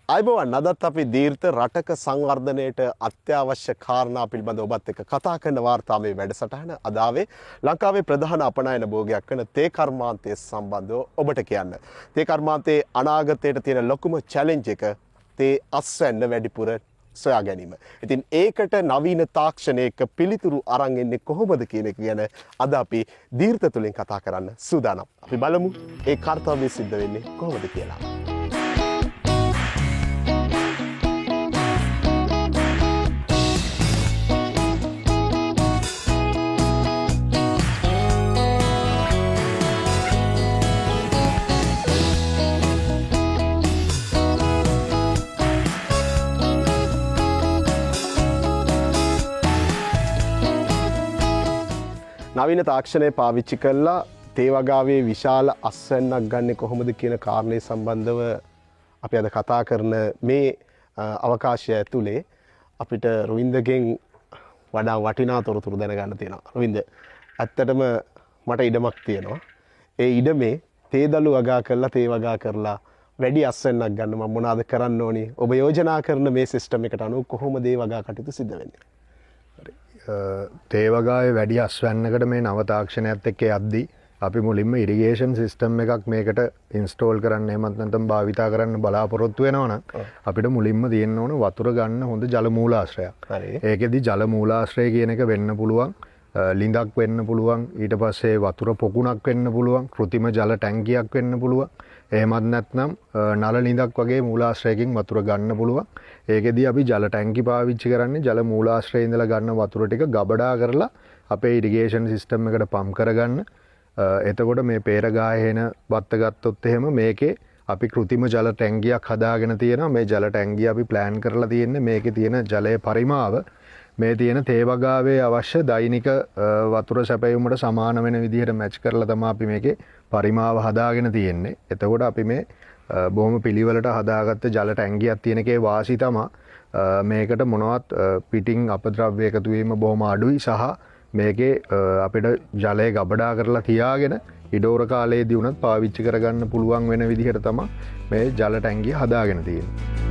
අයිබෝවන් අදත් අපි දීර්ඝ රටක සංවර්ධනයට අත්‍යවශ්‍ය කාරණා පිළිබඳව ඔබත් එක්ක කතා කරන වාර්තාවේ වැඩසටහන අදාවේ ලංකාවේ ප්‍රධාන අපනයන භෝගයක් වෙන තේ කර්මාන්තය සම්බන්ධව ඔබට කියන්න. තේ කර්මාන්තයේ අනාගතයට තියෙන ලොකුම චැලෙන්ජ් එක තේ අස්වැන්න වැඩිපුර සොයා ගැනීම. ඉතින් ඒකට නවීන තාක්ෂණයක පිළිතුරු අරන් එන්නේ කොහොමද කියන එක ගැන අද අපි දීර්ඝ තුලින් කතා කරන්න සූදානම්. අපි බලමු ඒ කාර්යය සිද්ධ වෙන්නේ කොහොමද කියලා. නවීන තාක්ෂණය පාවිච්චි කළා තේ වගාවේ විශාල අස්වැන්නක් ගන්න කොහොමද කියන කාරණේ සම්බන්ධව අපි අද කතා කරන මේ අවකාශය ඇතුලේ අපිට රවින්දගෙන් වඩා වටිනා තොරතුරු දැනගන්න තියෙනවා. රවින්ද, ඇත්තටම මට ඉඩමක් තියෙනවා. ඒ ඉඩමේ තේ දළු වගා කරලා තේ වගා කරලා වැඩි අස්වැන්නක් ගන්න මම මොනවාද කරන්න ඕනි? ඔබ යෝජනා කරන මේ සිස්ටම් එකට අනුව කොහොමද ඒ වගා කටයුතු සිද්ධ වෙන්නේ? තේ වගාවේ වැඩි අස්වැන්නකට මේ නව තාක්ෂණයත් එක්ක යද්දී අපි මුලින්ම ඉරිගේෂන් සිස්ටම් එකක් මේකට ඉන්ස්ටෝල් කරන්න එහෙමත් නැත්නම් භාවිතා කරන්න බලාපොරොත්තු වෙනවා නම් අපිට මුලින්ම තියෙන්න ඕන වතුර ගන්න හොඳ ජල මූලාශ්‍රයක්. ඒකෙදි ජල මූලාශ්‍රය කියන එක වෙන්න පුළුවන් ලිඳක් වෙන්න පුළුවන්, ඊට පස්සේ වතුර පොකුණක් වෙන්න පුළුවන්, කෘතිම ජල ටැංකියක් වෙන්න පුළුවන්. එහෙමත් නැත්නම් නල ලිඳක් වගේ මූලාශ්‍රයකින් වතුර ගන්න පුළුවන්. ඒකෙදී අපි ජල ටැංකි පාවිච්චි කරන්නේ ජල මූලාශ්‍රයේ ඉඳලා ගන්න වතුර ටික ගබඩා කරලා අපේ ඉරිගේෂන් සිස්ටම් එකට පම්ප් කරගන්න. එතකොට මේ පේරගායේ එන වත්ත ගත්තොත් එහෙම මේකේ අපි කෘතිම ජල ටැංකියක් හදාගෙන තියෙනවා. මේ ජල ටැංකිය අපි ප්ලෑන් කරලා තියෙන්නේ මේකේ තියෙන ජලයේ පරිමාව මේ තියෙන තේ වගාවේ අවශ්‍ය දෛනික වතුර සැපයීමට සමාන වෙන විදිහට මැච් කරලා තමයි අපි මේකේ පරිමාව හදාගෙන තියෙන්නේ. එතකොට අපි මේ බොහොම පිළිවෙලට හදාගත්ත ජල ටැංකියක් තියෙන එකේ වාසි තමයි මේකට මොනවත් පිටින් අපද්‍රව්‍ය එකතු වීම බොහොම අඩුයි සහ මේකේ අපිට ජලය ගබඩා කරලා තියාගෙන ඉඩෝර කාලයේදී උනත් පාවිච්චි කරගන්න පුළුවන් වෙන විදිහට තමයි මේ ජල ටැංකිය හදාගෙන තියෙන්නේ.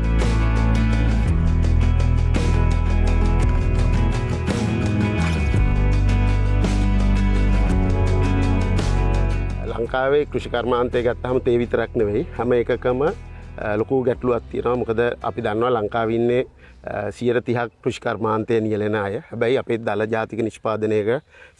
ලංකාවේ කෘෂි කර්මාන්තය ගත්තාම තේ විතරක් නෙවෙයි හැම එකකම ලොකු ගැටලුවක් තියෙනවා. මොකද අපි දන්නවා ලංකාවේ ඉන්නේ 130ක් කෘෂි කර්මාන්තයේ නියැලෙන අය. හැබැයි අපේ දල ජාතික නිෂ්පාදනයක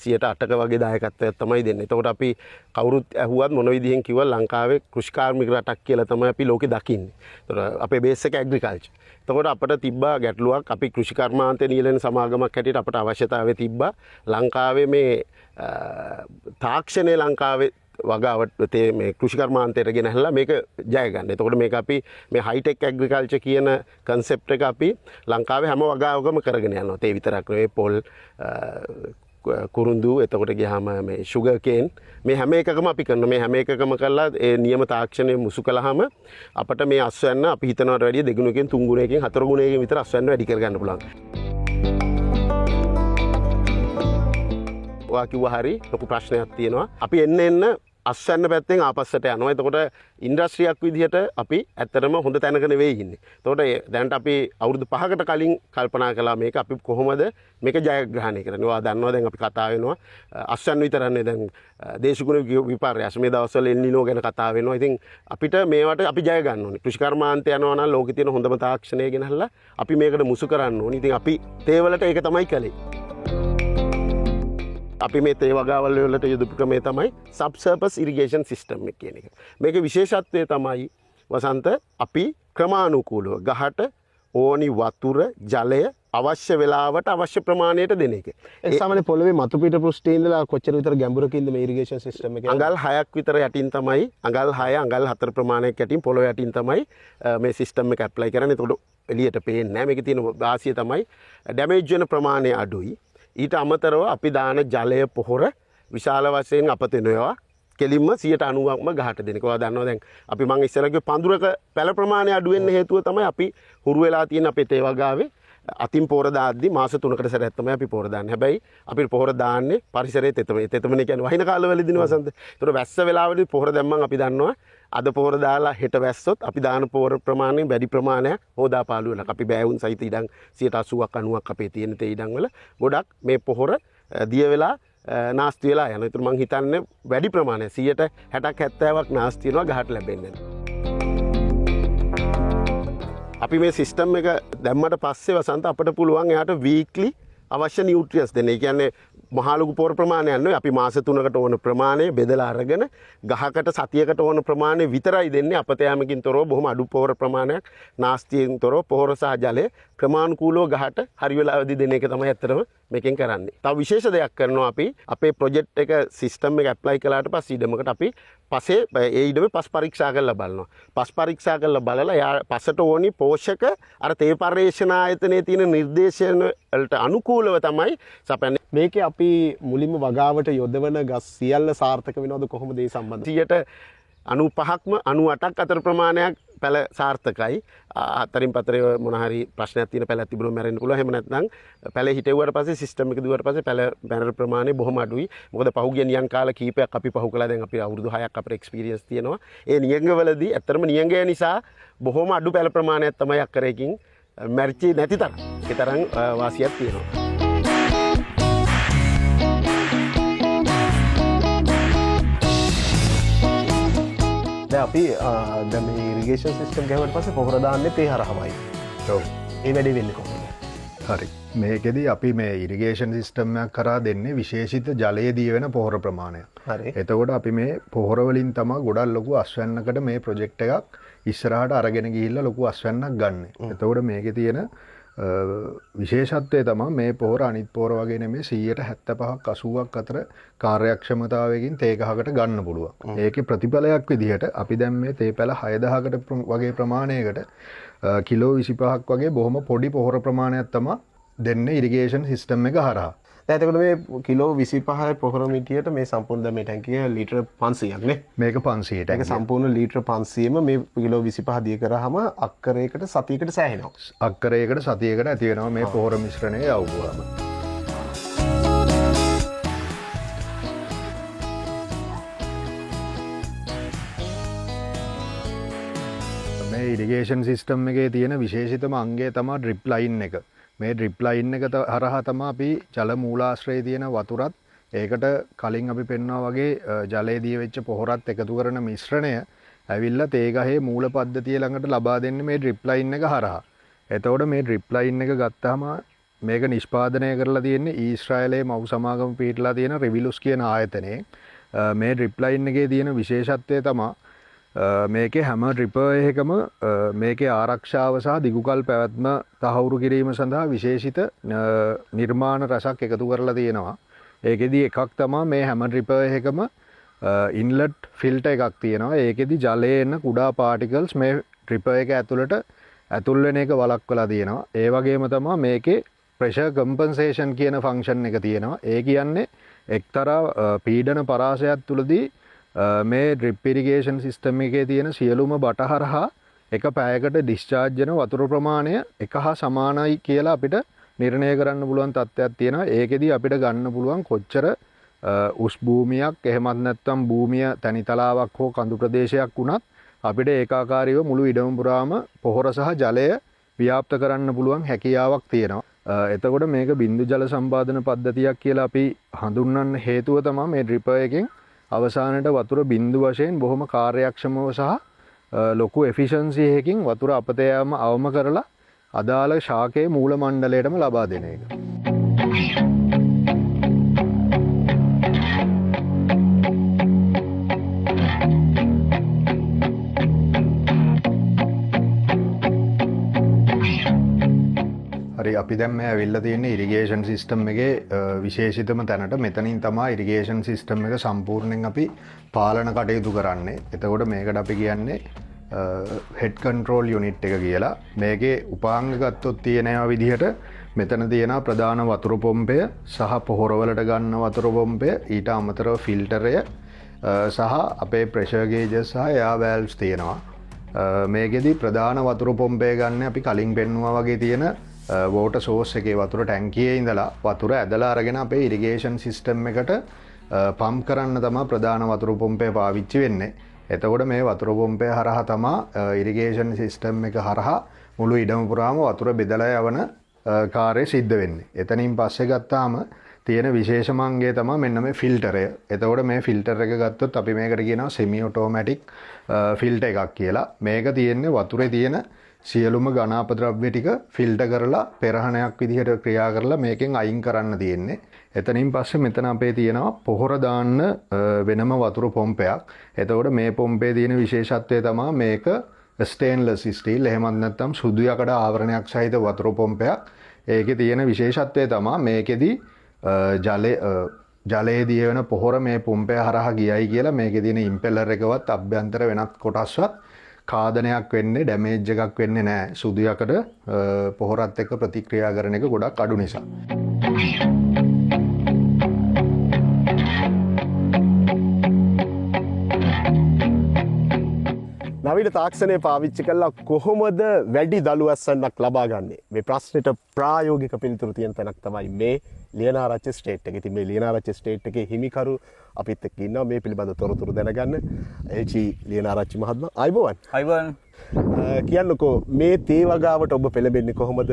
8%ක වගේ දායකත්වයක් තමයි දෙන්නේ. එතකොට අපි කවුරුත් ඇහුවත් මොන විදිහෙන් කිව්වත් ලංකාවේ කෘෂිකාර්මික රටක් කියලා තමයි අපි ලෝකෙ දකින්නේ. එතකොට අපේ බේස් එක ඇග්‍රිකල්චර්. එතකොට අපිට තිබ්බා ගැටලුවක්. අපි කෘෂි කර්මාන්තයේ නියැලෙන සමාගමක් හැටියට අපට අවශ්‍යතාවය තිබ්බා ලංකාවේ මේ තාක්ෂණයේ ලංකාවේ වගාවට තේ මේ කෘෂි කර්මාන්තයට ගෙනහැල්ලා මේක ජය ගන්න. එතකොට මේක අපි මේ හයිටෙක් ඇග්‍රිකල්චර් කියන concept එක අපි ලංකාවේ හැම වගාවකම කරගෙන යනවා. තේ විතරක් නෙවෙයි පොල් කුරුඳු එතකොට ගියාම මේ sugar cane මේ හැම එකකම අපි කරනවා. මේ හැම එකකම කරලා ඒ නියම තාක්ෂණය මුසු කළාම අපිට මේ අස්වැන්න අපි හිතනවට වැඩිය 2 ගුණයකින් 3 ගුණයකින් 4 ගුණයකින් විතර අස්වැන්න වැඩි කර ගන්න පුළුවන්. ඔයා කිව්වා හරි ලොකු ප්‍රශ්නයක් තියෙනවා. අපි එන්න අස්වැන්න පැත්තෙන් ආපස්සට යනවා. එතකොට ඉන්ඩස්ට්‍රියක් විදිහට අපි ඇත්තටම හොඳ තැනක නෙවෙයි ඉන්නේ. එතකොට දැනට අපි අවුරුදු 5කට කලින් කල්පනා කළා මේක අපි කොහොමද මේක ජයග්‍රහණය කරන්නේ. ඔයා දන්නවා දැන් අපි කතා වෙනවා අස්වැන්න විතරන්නේ දැන් දේශගුණ විපර්යාස මේ දවස්වල එල්නිනෝ ගැන කතා වෙනවා. ඉතින් අපිට මේවට අපි ජය ගන්න ඕනේ. කෘෂි කර්මාන්තය යනවා නම් ලෝකේ තියෙන හොඳම තාක්ෂණය ගෙනහැල්ලා අපි මේකට මුසු කරන්න ඕනේ. ඉතින් අපි තේවලට ඒක තමයි කළේ. අපි මේ තේ වගාවල් වලට යොදපු ක්‍රමය තමයි සබ්සර්ෆස් ඉරිගේෂන් සිස්ටම් එක කියන එක. මේකේ විශේෂත්වය තමයි වසන්ත අපි ක්‍රමානුකූලව ගහට ඕනි වතුර ජලය අවශ්‍ය වෙලාවට අවශ්‍ය ප්‍රමාණයට දෙන එක. ඒ සාමාන්‍ය පොළවේ මතු පිට පෘෂ්ඨයේ ඉඳලා කොච්චර විතර ගැඹුරකින්ද මේ ඉරිගේෂන් සිස්ටම් එක? අඟල් 6ක් විතර යටින් තමයි අඟල් 6 අඟල් 4 ප්‍රමාණයක් යටින් පොළොව යටින් තමයි මේ සිස්ටම් එක ඇප්ලයි කරන්නේ. ඒකට එළියට පේන්නේ නැහැ. මේකේ තියෙන වාසිය තමයි ඩැමේජ් වෙන ප්‍රමාණය අඩුයි. ඊට අමතරව අපි දාන ජලය පොහොර විශාල වශයෙන් අපතෙනවා කෙලින්ම 90%ක්ම ගහට දෙන එක. ඔයා දන්නවා දැන් අපි මං ඉස්සරහ කිව්ව පඳුරක පැල ප්‍රමාණය අඩු වෙන්න හේතුව තමයි අපි හුරු වෙලා තියෙන අපේ තේ වගාවේ අතින් පොර දාද්දි මාස 3කට සැරයක් තමයි අපි පොර දාන්නේ. හැබැයි අපි පොර දාන්නේ පරිසරයේ තෙතමනේ. තෙතමනේ කියන්නේ වහින කාලවලදී වසන්ත. ඒතර වැස්ස වෙලාවදී පොර දැම්මම අපි දන්නවා අද පොර දාලා හෙට වැස්සොත් අපි දාන පොර ප්‍රමාණයෙන් වැඩි ප්‍රමාණයක් හොදා පාළු වෙනවා. අපි බෑවුන් සහිත ඉඩම් 80ක් 90ක් අපේ තියෙන තේ ඉඩම් වල ගොඩක් මේ පොහොර දිය වෙලා නාස්ති වෙලා යනවා. ඒතර මං හිතන්නේ වැඩි ප්‍රමාණයක් 60ක් 70ක් නාස්ති වෙනවා ගහට ලැබෙන්නේ. අපි මේ සිස්ටම් එක දැම්මට පස්සේ වසන්ත අපිට පුළුවන් එයාට වීක්ලි අවශ්‍ය නියුට්‍රියන්ස් දෙන්න. ඒ කියන්නේ මහා ලොකු පොර ප්‍රමාණයක් නෙවෙයි. අපි මාස 3කට ඕන ප්‍රමාණය බෙදලා අරගෙන ගහකට සතියකට ඕන ප්‍රමාණය විතරයි දෙන්නේ. අපතෑමකින් තොරව බොහොම අඩු පොර ප්‍රමාණයක් නාස්තියෙන් තොරව පොහොර සහ ජලය ක්‍රමානුකූලව ගහට හරි වෙලාවෙදී දෙන එක තමයි ඇත්තටම මේකෙන් කරන්නේ. තව විශේෂ දෙයක් කරනවා අපි අපේ ප්‍රොජෙක්ට් එක සිස්ටම් එක ඇප්ලයි කළාට පස්සේ ඉඩමකට අපි පස්සේ ඒ ඉඩමේ පස් පරීක්ෂා කරලා බලනවා. පස් පරීක්ෂා කරලා බලලා යා පසට ඕනි පෝෂක අර තේ පර්යේෂණ ආයතනයේ තියෙන නිර්දේශන වලට අනුකූලව තමයි සපයන්නේ. මේකේ අපි මුලින්ම වගාවට යොදවන ගස් සියල්ල සාර්ථක වෙනවද කොහොමද ඒ සම්බන්ධයෙන්? 95ක්ම 98ක් අතර ප්‍රමාණයක් පැල සාර්ථකයි. අතරින් පතරේ මොන හරි ප්‍රශ්නයක් තියෙන පැලක් තිබුණොත් මැරෙන්න පුළුවන්. එහෙම නැත්නම් පැලේ හිටෙව්වට පස්සේ සිස්ටම් එක දුවට පස්සේ පැල මැරෙන ප්‍රමාණය බොහොම අඩුයි. මොකද පහුගිය නියං කාල කීපයක් අපි පහු කළා. දැන් අපි අවුරුදු 6ක් අපේ එක්ස්පීරියන්ස් තියෙනවා. ඒ නියංගවලදී ඇත්තටම නියංගය නිසා බොහොම අඩු පැල ප්‍රමාණයක් තමයි අක්කරයකින් මැරිච්චි නැති තරම්. ඒ තරම් වාසියක් තියෙනවා. අපි දැන් මේ ඉරිගේෂන් සිස්ටම් ගහුවට පස්සේ පොහොර දාන්නේ තේ හරහමයි. ඔව්. ඒ වැඩේ වෙන්නේ කොහොමද? හරි. මේකෙදි අපි මේ ඉරිගේෂන් සිස්ටම් එකක් කරා දෙන්නේ විශේෂිත ජලයේ දී වෙන පොහොර ප්‍රමාණයක්. හරි. එතකොට අපි මේ පොහොර වලින් තමයි ගොඩක් ලොකු අස්වැන්නකට මේ ප්‍රොජෙක්ට් එකක් ඉස්සරහට අරගෙන ගිහිල්ලා ලොකු අස්වැන්නක් ගන්න. එතකොට මේකේ තියෙන විශේෂත්වය තමයි මේ පොහොර අනිත් පොහොර වගේ නෙමෙයි 75ක් 80ක් අතර කාර්යක්ෂමතාවයකින් තේ ගහකට ගන්න පුළුවන්. ඒකේ ප්‍රතිඵලයක් විදිහට අපි දැන් මේ තේ පැල 6000කට වගේ ප්‍රමාණයකට කිලෝ 25ක් වගේ බොහොම පොඩි පොහොර ප්‍රමාණයක් තමයි දෙන්නේ ඉරිගේෂන් සිස්ටම් එක හරහා. දැන් එතකොට මේ කිලෝ 25 පොහොර මිටියට මේ සම්පූර්ණ දැන් මේ ටැංකිය ලීටර 500ක් නේ. මේක 500ට. ඒක සම්පූර්ණ ලීටර 500ම මේ කිලෝ 25 දිය කරාම අක්කරයකට සතියකට සෑහෙනවා. අක්කරයකට සතියකට ඇති වෙනවා මේ පොහොර මිශ්‍රණය යවුවාම. මේ ඉරිගේෂන් සිස්ටම් එකේ තියෙන විශේෂිතම අංගය තමයි ඩ්‍රිප් ලයින් එක. මේ ඩ්‍රිප් ලයින් එක හරහා තමයි අපි ජල මූලාශ්‍රයේ තියෙන වතුරත් ඒකට කලින් අපි පෙන්නවා වගේ ජලයේදී වෙච්ච පොහොරත් එකතු කරන මිශ්‍රණය ඇවිල්ලා තේ ගහේ මූල පද්ධතිය ළඟට ලබා දෙන්නේ මේ ඩ්‍රිප් ලයින් එක හරහා. එතකොට මේ ඩ්‍රිප් ලයින් එක ගත්තාම මේක නිෂ්පාදනය කරලා තියෙන්නේ ඊශ්‍රායලයේ මව් සමාගම පිටලා තියෙන රිවිලුස් කියන ආයතනයේ. මේ ඩ්‍රිප් ලයින් එකේ තියෙන විශේෂත්වය තමයි මේකේ හැම ඩ්‍රිපර් එකකම මේකේ ආරක්ෂාව සහ දිගුකල් පැවැත්ම තහවුරු කිරීම සඳහා විශේෂිත නිර්මාණ රසක් එකතු කරලා තියෙනවා. ඒකෙදි එකක් තමයි මේ හැම ඩ්‍රිපර් එකකම ඉන්ලට් ෆිල්ටර් එකක් තියෙනවා. ඒකෙදි ජලයේ එන කුඩා පාටිකල්ස් මේ ඩ්‍රිපර් එක ඇතුළට ඇතුල් වෙන එක වළක්වලා තියෙනවා. ඒ වගේම තමයි මේකේ ප්‍රෙෂර් කම්පන්සේෂන් කියන ෆන්ක්ෂන් එක තියෙනවා. ඒ කියන්නේ එක්තරා පීඩන පරාසයක් තුලදී මේ ඩ්‍රිප් ඉරිගේෂන් සිස්ටම් එකේ තියෙන සියලුම බට හරහා එක පැයකට ඩිස්චාර්ජ් වෙන වතුර ප්‍රමාණය එක හා සමානයි කියලා අපිට නිර්ණය කරන්න පුළුවන් තත්ත්වයක් තියෙනවා. ඒකෙදි අපිට ගන්න පුළුවන් කොච්චර උස් භූමියක් එහෙමත් නැත්නම් භූමිය තනිතලාවක් හෝ කඳු ප්‍රදේශයක් වුණත් අපිට ඒකාකාරීව මුළු ඉඩම පුරාම පොහොර සහ ජලය ව්‍යාප්ත කරන්න පුළුවන් හැකියාවක් තියෙනවා. එතකොට මේක බිඳු ජල සම්පාදන පද්ධතියක් කියලා අපි හඳුන්වන්න හේතුව තමයි මේ ඩ්‍රිපර් එකෙන් අවසානයේ වතුර බිඳු වශයෙන් බොහොම කාර්යක්ෂමව සහ ලොකු එෆිෂන්සි එකකින් වතුර අපත යාම අවම කරලා අදාළ ශාකයේ මූල මණ්ඩලයටම ලබා දෙන එක. හරි අපි දැන් මේ ඇවිල්ලා තියෙන ඉරිගේෂන් සිස්ටම් එකේ විශේෂිතම තැනට මෙතනින් තමයි ඉරිගේෂන් සිස්ටම් එක සම්පූර්ණයෙන් අපි පාලන කටයුතු කරන්නේ. එතකොට මේකට අපි කියන්නේ හෙඩ් කන්ට්‍රෝල් යුනිට් එක කියලා. මේකේ උපාංග ගත්තොත් තියෙනවා විදිහට මෙතන තියෙන ප්‍රධාන වතුර පොම්පය සහ පොහොරවලට ගන්න වතුර පොම්පය ඊට අමතරව ෆිල්ටරය සහ අපේ ප්‍රෙෂර් ගේජස් සහ එයා වැල්ව්ස් තියෙනවා. මේකෙදි ප්‍රධාන වතුර පොම්පය ගන්න අපි කලින් පෙන්නුවා වගේ තියෙන වෝටර් සෝස් එකේ වතුර ටැංකියේ ඉඳලා වතුර ඇදලා අරගෙන අපේ ඉරිගේෂන් සිස්ටම් එකට පම්ප් කරන්න තමයි ප්‍රධාන වතුර පොම්පය පාවිච්චි වෙන්නේ. එතකොට මේ වතුර පොම්පය හරහා තමයි ඉරිගේෂන් සිස්ටම් එක හරහා මුළු ඉඩම පුරාම වතුර බෙදලා යවන කාර්යය සිද්ධ වෙන්නේ. එතනින් පස්සේ ගත්තාම තියෙන විශේෂමංගය තමයි මෙන්න මේ ෆිල්ටරය. එතකොට මේ ෆිල්ටර් එක ගත්තොත් අපි මේකට කියනවා සෙමි ඔටෝමැටික් ෆිල්ටර් එකක් කියලා. මේක තියෙන්නේ වතුරේ තියෙන සියලුම ඝන අපද්‍රව්‍ය ටික ෆිල්ටර් කරලා පෙරහනයක් විදිහට ක්‍රියා කරලා මේකෙන් අයින් කරන්න තියෙන්නේ. එතනින් පස්සේ මෙතන අපේ තියෙනවා පොහොර දාන්න වෙනම වතුර පොම්පයක්. එතකොට මේ පොම්පේ තියෙන විශේෂත්වය තමයි මේක ස්ටේන්ලස් ස්ටීල් එහෙමත් නැත්නම් සුදු යකඩ ආවරණයක් සහිත වතුර පොම්පයක්. ඒකේ තියෙන විශේෂත්වය තමයි මේකෙදි ජලයේ දිය වෙන පොහොර මේ පොම්පය හරහා ගියයි කියලා මේකේ තියෙන ඉම්පෙලර් එකවත් අභ්‍යන්තර වෙනත් කොටස්වත් කාදනයක් වෙන්නේ ඩැමේජ් එකක් වෙන්නේ නැහැ. සුදු යකඩ පොහොරත් එක්ක ප්‍රතික්‍රියා කරන එක ගොඩක් අඩු නිසා. නවීන තාක්ෂණය පාවිච්චි කළා කොහොමද වැඩි දළු ඇස්සන්නක් ලබා ගන්නේ? මේ ප්‍රශ්නෙට ප්‍රායෝගික පිළිතුරු තියෙන තැනක් තමයි මේ ලියනාරච්චි ස්ටේට් එක. ඉතින් මේ ලියනාරච්චි ස්ටේට් එකේ හිමිකරු අපිත් එක්ක ඉන්නවා මේ පිළිබඳ තොරතුරු දැනගන්න. එල්.ජී. ලියනාරච්චි මහත්මයා අයබෝවන්. අයබෝවන්. කියන්නකෝ මේ තේ වගාවට ඔබ පෙළඹෙන්නේ කොහොමද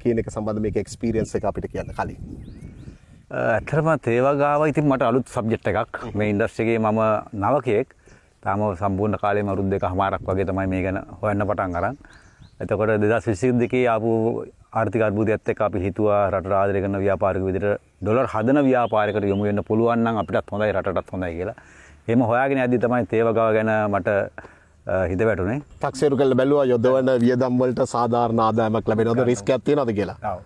කියන එක සම්බන්ධ මේක එක්ස්පීරියන්ස් එක අපිට කියන්න කලින්. ඇත්තටම තේ වගාව ඉතින් මට අලුත් සබ්ජෙක්ට් එකක්. මේ ඉන්ඩස්ට්‍රි එකේ මම නවකයෙක්. තාම සම්පූර්ණ කාලෙම අවුරුදු දෙකමාරක් වගේ තමයි මේ ගැන හොයන්න පටන් අරන්. එතකොට 2022 ආපු ආර්ථික අර්බුදයත් එක්ක අපි හිතුවා රටට ආදරය කරන ව්‍යාපාරික විදිහට ඩොලර් හදන ව්‍යාපාරයකට යොමු වෙන්න පුළුවන් නම් අපිටත් හොඳයි රටටත් හොඳයි කියලා. එහෙම හොයාගෙන යද්දි තමයි තේ වගාව ගැන මට හිත වැටුනේ. 탁සේරු කළ බැලුවා යොදවන වියදම් වලට සාධාරණ ආදායමක් ලැබෙනවද රිස්ක් එකක් තියෙනවද කියලා. ඔව්.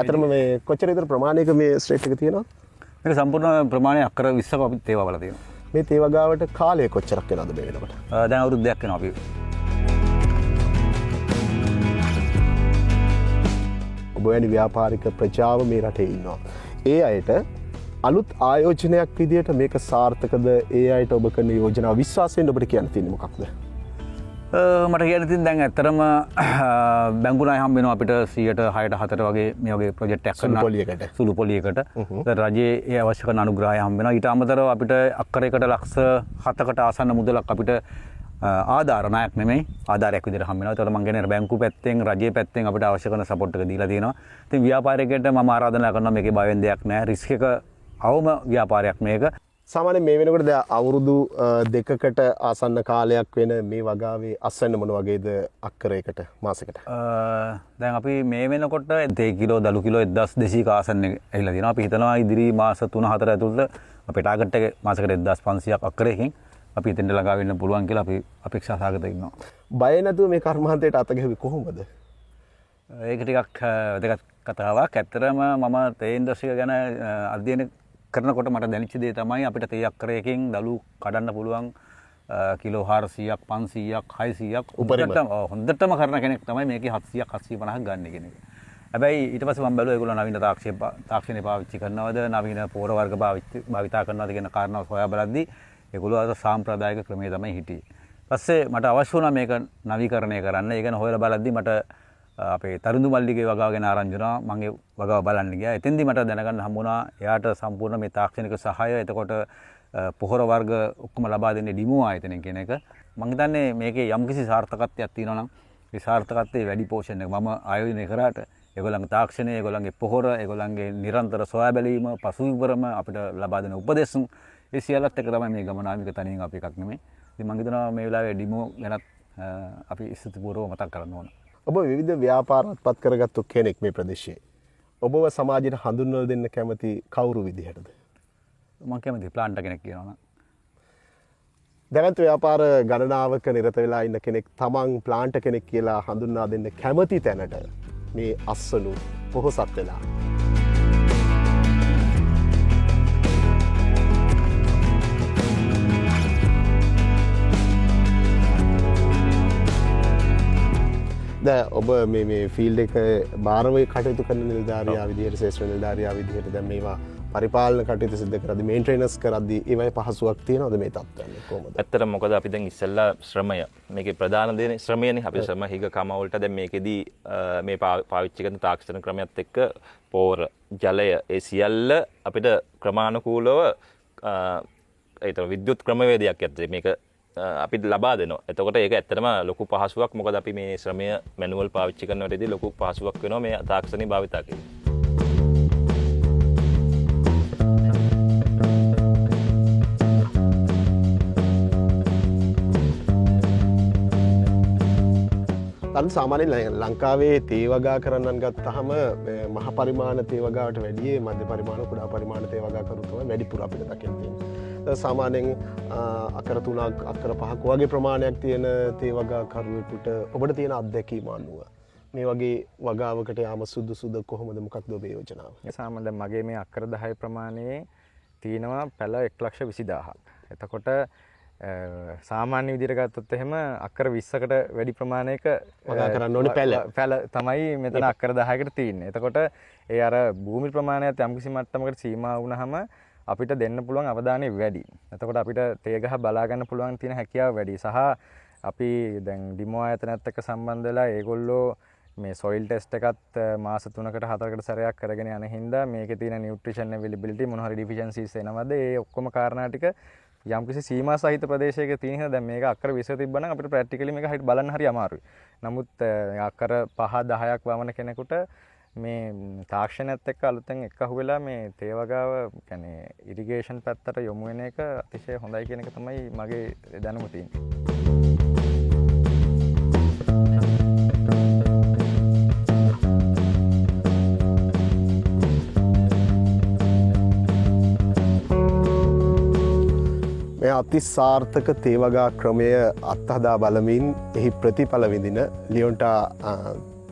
අතරම මේ කොච්චර විතර ප්‍රමාණයක මේ ස්ට්‍රේට් එක තියෙනවද? මේක සම්පූර්ණ ප්‍රමාණය අක්කර 20ක අපි තේ වගාවලා තියෙනවා. මේ තේ වගාවට කාලය කොච්චරක් වෙනවද මේ වෙනකොට? දැන් අවුරුද්දක් වෙනවා අපි. ඔබ වැනි ව්‍යාපාරික ප්‍රජාව මේ රටේ ඉන්නවා. ඒ අයට අලුත් ආයෝජනයක් විදිහට මේක සාර්ථකද? ඒ අයට ඔබ කරන යෝජනාව විශ්වාසයෙන් ඔබට කියන්න තියෙන්නේ මොකක්ද? මට කියන්න තියෙන දැන් ඇත්තටම බැංකු ණය හම්බ වෙනවා අපිට 100ට 6ට 4ට වගේ මේ වගේ ප්‍රොජෙක්ට් එකක් කරනවා සුළු පොලියකට. රජයේ ඒ අවශ්‍ය කරන අනුග්‍රහය හම්බ වෙනවා. ඊට අමතරව අපිට අක්කරයකට ලක්ෂ 7කට ආසන්න මුදලක් අපිට ආධාර ණයක් නෙමෙයි ආධාරයක් විදිහට හම්බ වෙනවා. ඒතකොට මම කියන්නේ බැංකු පැත්තෙන් රජයේ පැත්තෙන් අපිට අවශ්‍ය කරන සපෝට් එක දීලා තියෙනවා. ඉතින් ව්‍යාපාරිකයට මම ආරාධනා කරනවා මේකේ බය වෙන දෙයක් නැහැ. රිස්ක් එක අවම ව්‍යාපාරයක් මේක. සාමාන්‍යයෙන් මේ වෙනකොට දැන් අවුරුදු දෙකකට ආසන්න කාලයක් වෙන මේ වගාවේ අස්වැන්න මොන වගේද අක්කරයකට මාසෙකට? දැන් අපි මේ වෙනකොට තේ කිලෝ දළු කිලෝ 1200 ආසන්න ඇවිල්ලා තියෙනවා. අපි හිතනවා ඉදිරි මාස 3-4 ඇතුළත අපේ ටාගට් එක මාසෙකට 1500ක් අක්කරයකින් අපි එතෙන්ට ළඟා වෙන්න පුළුවන් කියලා අපි අපේක්ෂා සහගත ඉන්නවා. බය නැතුව මේ කර්මාන්තයට අත ගැහුවේ කොහොමද? ඒක ටිකක් වැදගත් කතාවක්. ඇත්තටම මම තේ ඉන්ඩස්ට්‍රි එක ගැන අධ්‍යයනය කරනකොට මට දැනෙච්ච දේ තමයි අපිට තේ අක්කරයකින් දළු කඩන්න පුළුවන් කිලෝ 400ක් 500ක් 600ක් හොඳටම කරන කෙනෙක් තමයි මේකේ 700ක් 750ක් ගන්න කෙනෙක්. හැබැයි ඊට පස්සේ මම බැලුවා ඒගොල්ලෝ නවීන තාක්ෂණය පාවිච්චි කරනවද නවීන පොර වර්ග භාවිතා කරනවද කියන කාරණා හොයා බලද්දී ඒගොල්ලෝ අර සාම්ප්‍රදායික ක්‍රමයේ තමයි හිටියේ. පස්සේ මට අවශ්‍ය වුණා මේක නවීකරණය කරන්න. ඒ ගැන හොයලා බලද්දී මට අපේ තරුණු මල්ලිගේ වගාව ගැන ආරංචි වුණා. මම ඒ වගාව බලන්න ගියා. එතෙන්දී මට දැනගන්න හම්බුණා එයාට සම්පූර්ණ මේ තාක්ෂණික සහාය එතකොට පොහොර වර්ග ඔක්කොම ලබා දෙන්නේ ඩිමෝ ආයතනය කියන එක. මම හිතන්නේ මේකේ යම්කිසි සාර්ථකත්වයක් තියෙනවා නම් ඒ සාර්ථකත්වයේ වැඩි පෝෂන් එක මම ආයෝජනය කරාට ඒගොල්ලන්ගේ තාක්ෂණය, ඒගොල්ලන්ගේ පොහොර, ඒගොල්ලන්ගේ නිරන්තර සොයා බැලීම, පසුවිවරම අපිට ලබා දෙන උපදෙස් ඒ සියල්ලත් එක තමයි මේ ගමන ආමික තනියෙන් අපි එකක් නෙමෙයි. ඉතින් මම හිතනවා මේ වෙලාවේ ඩිමෝ ගැනත් අපි ස්තුතිපූර්වව මතක් කරන්න ඕන. ඔබ විවිධ ව්‍යාපාරات පත් කරගත්තු කෙනෙක් මේ ප්‍රදේශයේ. ඔබව සමාජයට හඳුන්වලා දෙන්න කැමති කවුරු විදිහටද? මම කැමති ප්ලාන්ට් කෙනෙක් කියනවා නම්. දැවැන්ත ව්‍යාපාර ගණනාවක නිරත වෙලා ඉන්න කෙනෙක් තමන් ප්ලාන්ට් කෙනෙක් කියලා හඳුන්වා දෙන්න කැමති තැනට මේ අස්වනු පොහොසත් වෙලා. දැන් ඔබ මේ ෆීල්ඩ් එක බාරව කටයුතු කරන නිලධාරියා විදිහට ශේෂ්ත්‍ර නිලධාරියා විදිහට දැන් මේවා පරිපාලන කටයුතු සිද්ධ කරද්දී මේන්ටෙනන්ස් කරද්දී ඒවයි පහසුවක් තියෙනවද මේ තත්ත්වයන් කොහොමද? ඇත්තටම මොකද අපි දැන් ඉස්සෙල්ලා ශ්‍රමය මේකේ ප්‍රධාන දේ ශ්‍රමයනේ. අපි ශ්‍රම හිග කම වලට දැන් මේකෙදී මේ පාවිච්චි කරන තාක්ෂණ ක්‍රමයක් එක්ක පෝර ජලය ඒ සියල්ල අපිට ක්‍රමානුකූලව ඒතර විද්‍යුත් ක්‍රමවේදයක් ඇත්තේ මේක අපි ලබා දෙනවා. එතකොට ඒක ඇත්තටම ලොකු පහසුවක්. මොකද අපි මේ ශ්‍රමය මැනුවල් පාවිච්චි කරන විටදී ලොකු පහසුවක් වෙනවා මේ තාක්ෂණي භාවිතා කිරීම. තන් සාමාන්‍යයෙන් ලංකාවේ තේ වගා කරන්නන් ගත්තහම මහ පරිමාණ තේ වගාවට වැඩිය මධ්‍ය පරිමාණ කුඩා පරිමාණ තේ වගා කරු තමයි වැඩිපුර අපිට දකින්න තියෙන්නේ. සාමාන්‍යයෙන් අකර 3ක් අකර 5ක් වගේ ප්‍රමාණයක් තියෙන තේ වගා කරුවෙකුට ඔබට තියෙන අත්දැකීම අනුව මේ වගේ වගාවකට යාම සුදුසුද කොහොමද මොකක්ද ඔබේ යෝජනාව? සාමාන්‍යයෙන් මගේ මේ අක්කර 10 ප්‍රමාණයේ තියෙනවා පැල 1,20,000ක්. එතකොට සාමාන්‍ය විදිහට ගත්තොත් එහෙම අක්කර 20කට වැඩි ප්‍රමාණයක වගා කරන්න ඕනේ පැල තමයි මෙතන අක්කර 10කට තියෙන්නේ. එතකොට ඒ අර භූමි ප්‍රමාණයත් යම්කිසි මට්ටමකට සීමා වුණාම අපිට දෙන්න පුළුවන් අවධානය වැඩි. එතකොට අපිට තේ ගහ බලා ගන්න පුළුවන් තියෙන හැකියාව වැඩි. සහ අපි දැන් ඩිමෝ ආයතනයත් එක්ක සම්බන්ධ වෙලා ඒගොල්ලෝ මේ සොයිල් ටෙස්ට් එකත් මාස 3කට 4කට සැරයක් කරගෙන යන හින්දා මේකේ තියෙන නියුට්‍රිෂන් ඇවිලබිලිටි මොන හරි ඩිෆිෂන්සිස් එනවද ඒ ඔක්කොම කාරණා ටික යම්කිසි සීමා සහිත ප්‍රදේශයක තියෙන හින්දා දැන් මේක අක්කර 20 තිබ්බනම් අපිට ප්‍රැක්ටිකලි මේක හිට බලන්න හරි අමාරුයි. නමුත් අක්කර 5 10ක් වමන කෙනෙකුට මේ තාක්ෂණයත් එක්ක අලුතෙන් එක්කහුව වෙලා මේ තේ වගාව කියන්නේ ඉරිගේෂන් පැත්තට යොමු වෙන එක අතිශය හොඳයි කියන එක තමයි මගේ දැනුම තියෙන්නේ. අති සාර්ථක තේ වගා ක්‍රමය අත්හදා බලමින් එහි ප්‍රතිඵල විඳින ලියොන්ටා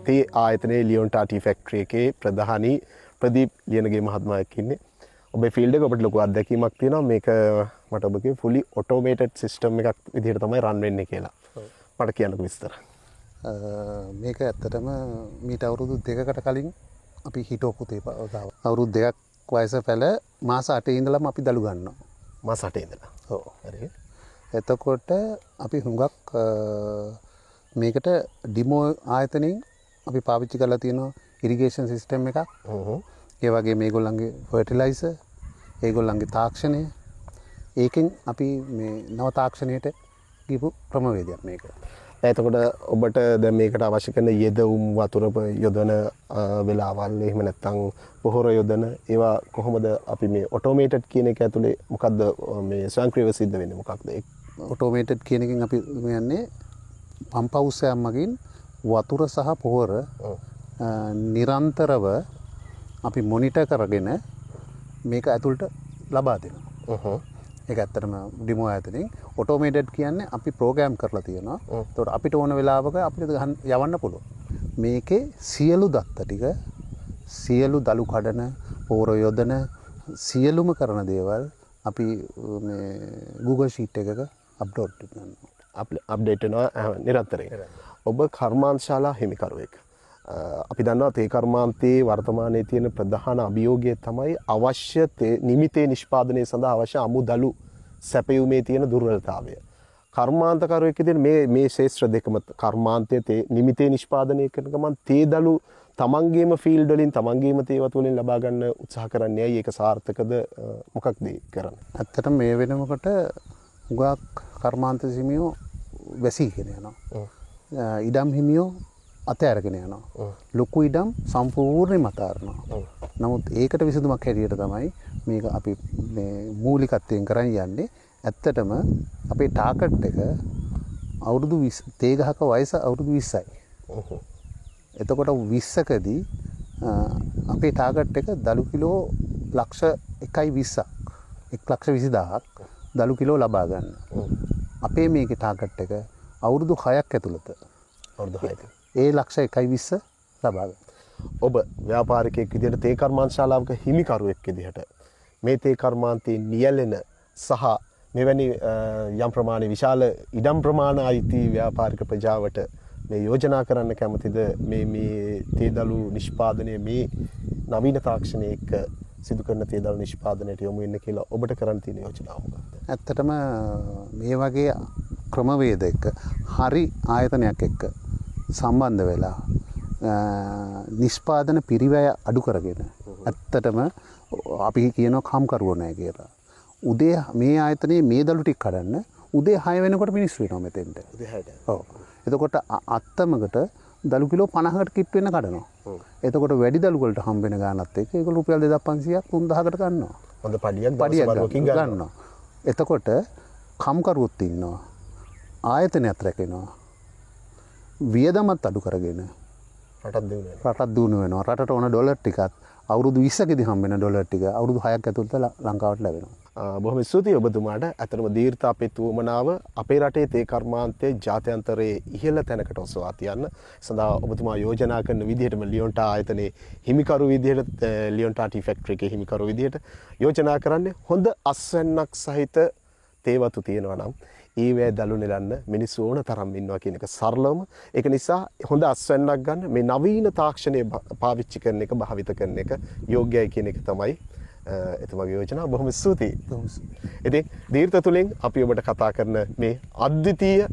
තේ ආයතනයේ ලියොන්ටා ටී ෆැක්ටරි එකේ ප්‍රධානී ප්‍රදීප් ලියනගේ මහත්මයෙක් ඉන්නේ. ඔබේ ෆීල්ඩ් එක ඔබට ලොකු අත්දැකීමක් තියෙනවා. මේක මට ඔබ කිව්වේ fully automated system එකක් විදිහට තමයි රන් වෙන්නේ කියලා. මට කියන්නකෝ විස්තර. මේක ඇත්තටම මීට අවුරුදු 2කට කලින් අපි හිටවපු තේ වගාව. අවුරුදු 2ක් වයස පැල මාස 8 ඉඳලම අපි දළු ගන්නවා. මාස 8 ඉඳලා. ඔව්. හරි. එතකොට අපි හුඟක් මේකට ඩිමෝ ආයතනයෙන් අපි පාවිච්චි කරලා තියෙනවා ඉරිගේෂන් සිස්ටම් එකක්. ඒ වගේ මේගොල්ලන්ගේ ෆර්ටිලයිසර්, ඒගොල්ලන්ගේ තාක්ෂණය. ඒකෙන් අපි මේ නව තාක්ෂණයට ගිහපු ක්‍රමවේදයක් මේක. එතකොට ඔබට දැන් මේකට අවශ්‍ය කරන යෙදවුම් වතුර යොදන වෙලාවල් එහෙම නැත්නම් පොහොර යොදන ඒවා කොහොමද අපි මේ ඔටෝමේටඩ් කියන එක ඇතුලේ මොකද්ද මේ ස්වයංක්‍රීයව සිද්ධ වෙන්නේ මොකක්ද ඒ ඔටෝමේටඩ් කියන එකෙන් අපි කියන්නේ පම්ප් හවුස් එකක් මගින් වතුර සහ පොහොර නිරන්තරව අපි මොනිටර් කරගෙන මේක ඇතුළට ලබා දෙනවා. ඒක ඇත්තටම ඩිමෝ ආයතනයෙන් ඔටෝමේටඩ් කියන්නේ අපි ප්‍රෝග්‍රෑම් කරලා තියෙනවා. ඒතකොට අපිට ඕන වෙලාවක අපිට යවන්න පුළුවන්. මේකේ සියලු දත්ත ටික සියලු දළු කඩන, පෝර යොදන සියලුම කරන දේවල් අපි මේ Google Sheet එකක අප්ලෝඩ් කරනවා. අප්ඩේට් වෙනවා නිරන්තරයෙන්. ඔබ කර්මාන්තශාලා හිමිකරුවෙක්. අපි දන්නවා තේ කර්මාන්තයේ වර්තමානයේ තියෙන ප්‍රධාන අභියෝගය තමයි අවශ්‍ය නිමිතේ නිෂ්පාදනය සඳහා අවශ්‍ය අමුදළු සැපයුමේ තියෙන දුර්වලතාවය. කර්මාන්තකරුවෙක් විදිහට මේ ශේෂ්ත්‍ර දෙකම කර්මාන්තයේ තේ නිමිතේ නිෂ්පාදනය කරන ගමන් තේ දළු තමන්ගේම ෆීල්ඩ් වලින් තමන්ගේම තේවත් වලින් ලබා ගන්න උත්සාහ කරන්නේ ඇයි ඒක සාර්ථකද මොකක්ද කරන්නේ? ඇත්තටම මේ වෙනකොට උගක් කර්මාන්ත හිමියෝ වැසීගෙන යනවා. ඉඩම් හිමියෝ අතෑරගෙන යනවා. ලොකු ඉඩම් සම්පූර්ණයෙන්ම අතාරිනවා. නමුත් ඒකට විසඳුමක් හැටියට තමයි මේක අපි මේ මූලිකත්වයෙන් කරන් යන්නේ. ඇත්තටම අපේ ටාගට් එක අවුරුදු 20 තේ ගහක වයස අවුරුදු 20යි. එතකොට 20කදී අපේ ටාගට් එක දළු කිලෝ ලක්ෂ 1.20ක් 1,20,000ක් දළු කිලෝ ලබා ගන්න. අපේ මේකේ ටාගට් එක අවුරුදු 6ක් ඇතුළත අවුරුදු 6ක් ඒ ලක්ෂ 1.20 ලබා ගන්න. ඔබ ව්‍යාපාරිකයෙක් විදිහට තේ කර්මාන්තශාලාවක හිමිකරුවෙක් විදිහට මේ තේ කර්මාන්තයේ නියැලෙන සහ මෙවැනි යම් ප්‍රමාණය විශාල ඉඩම් ප්‍රමාණ අයිති ව්‍යාපාරික ප්‍රජාවට මේ යෝජනා කරන්න කැමතිද මේ තේ දළු නිෂ්පාදනය මේ නවීන තාක්ෂණයක සිදු කරන තේ දළු නිෂ්පාදනයට යොමු වෙන්න කියලා ඔබට කරන්න තියෙන යෝජනාව මොකක්ද? ඇත්තටම මේ වගේ ක්‍රමවේද එක්ක හරි ආයතනයක් එක්ක සම්බන්ධ වෙලා නිෂ්පාදන පිරිවැය අඩු කරගෙන ඇත්තටම අපි කියනවා කම්කරුවෝ නැහැ කියලා. උදේ මේ ආයතනයේ මේ දළු ටික කඩන්න උදේ 6 වෙනකොට මිනිස්සු වෙනවා මෙතෙන්ට. උදේ 6ට. ඔව්. එතකොට අත්තමකට දළු කිලෝ 50කට කිට් වෙන්න කඩනවා. එතකොට වැඩි දළු වලට හම්බ වෙන ගානත් එක්ක ඒක රුපියල් 2500ක් 3000කට ගන්නවා. හොඳ පඩියක් ගන්නවා. එතකොට කම්කරුවොත් ඉන්නවා. ආයතනයත් රැකෙනවා. වියදමත් අඩු කරගෙන රටත් දියුණු වෙනවා. රටට ඕන ඩොලර් ටිකත් අවුරුදු 20කදී හම්බ වෙන ඩොලර් ටික අවුරුදු 6ක් ඇතුළත ලංකාවට ලැබෙනවා. බොහොම ස්තුතියි ඔබතුමාට. ඇත්තටම දීර්ඝ අපේ තුමනාව අපේ රටේ තේ කර්මාන්තයේ ජාත්‍යන්තරයේ ඉහළ තැනකට ඔසවා තියන්න සඳහා ඔබතුමා යෝජනා කරන විදිහටම ලියොන්ටා ආයතනයේ හිමිකරු විදිහට ලියොන්ටා ටී ෆැක්ටරි එකේ හිමිකරු විදිහට යෝජනා කරන්නේ හොඳ අස්වැන්නක් සහිත තේවතු තියෙනවා නම් ඊවේ දළු නෙලන්න මිනිස්සු ඕන තරම් ඉන්නවා කියන එක සරලවම. ඒක නිසා හොඳ අස්වැන්නක් ගන්න මේ නවීන තාක්ෂණය පාවිච්චි කරන එක භාවිත කරන එක යෝග්‍යයි කියන එක තමයි එතුමාගේ යෝජනාව. බොහොම ස්තුතියි. ඉතින් දීර්ඝ තුලින් අපි ඔබට කතා කරන මේ අද්විතීය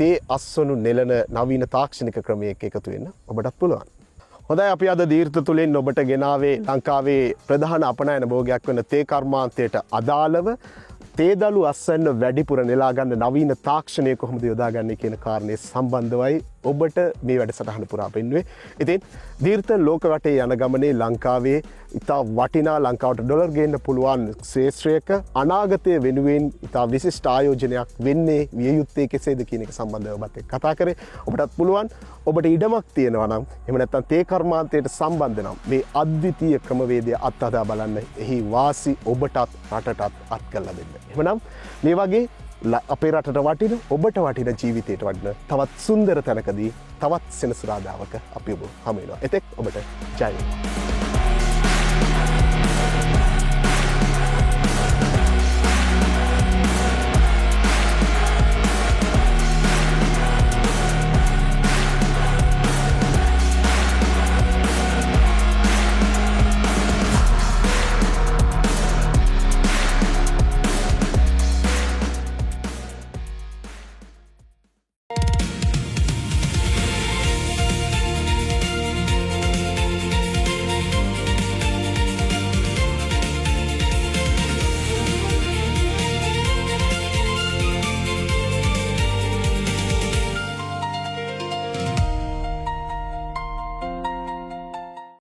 තේ අස්වනු නෙලන නවීන තාක්ෂණික ක්‍රමයක එකතු වෙන්න ඔබටත් පුළුවන්. හොඳයි, අපි අද දීර්ඝ තුලින් ඔබට ගෙනාවේ ලංකාවේ ප්‍රධාන අපනයන භෝගයක් වන තේ කර්මාන්තයට අදාළව තේදළු අස්වැන්න වැඩිපුර නෙලා ගන්න නවීන තාක්ෂණය කොහොමද යොදාගන්නේ කියන කාරණේ සම්බන්ධවයි ඔබට මේ වැඩසටහන පුරා පෙන්වුවේ. ඉතින් දීර්ඝ ලෝක රටේ යන ගමනේ ලංකාවේ ඉතා වටිනා ලංකාවට ඩොලර් ගේන්න පුළුවන් ශේෂ්ත්‍රයක අනාගතය වෙනුවෙන් ඉතා විශිෂ්ට ආයෝජනයක් වෙන්නේ විය යුත්තේ කෙසේද කියන එක සම්බන්ධව ඔබත් එක්ක කතා කරේ. ඔබටත් පුළුවන් ඔබට ඉඩමක් තියෙනවා නම් එහෙම නැත්නම් තේ කර්මාන්තයට සම්බන්ධ නම් මේ අද්විතීය ක්‍රමවේදය අත්හදා බලන්න. එහි වාසි ඔබටත් රටටත් අත් කරලා දෙන්න. එහෙනම් මේ වගේ අපේ රටට වටින ඔබට වටින ජීවිතයට වටින තවත් සුන්දර තැනකදී තවත් සෙනසුරාදාවක අපි ඔබ හමු වෙනවා. එතෙක් ඔබට ජය වේවා.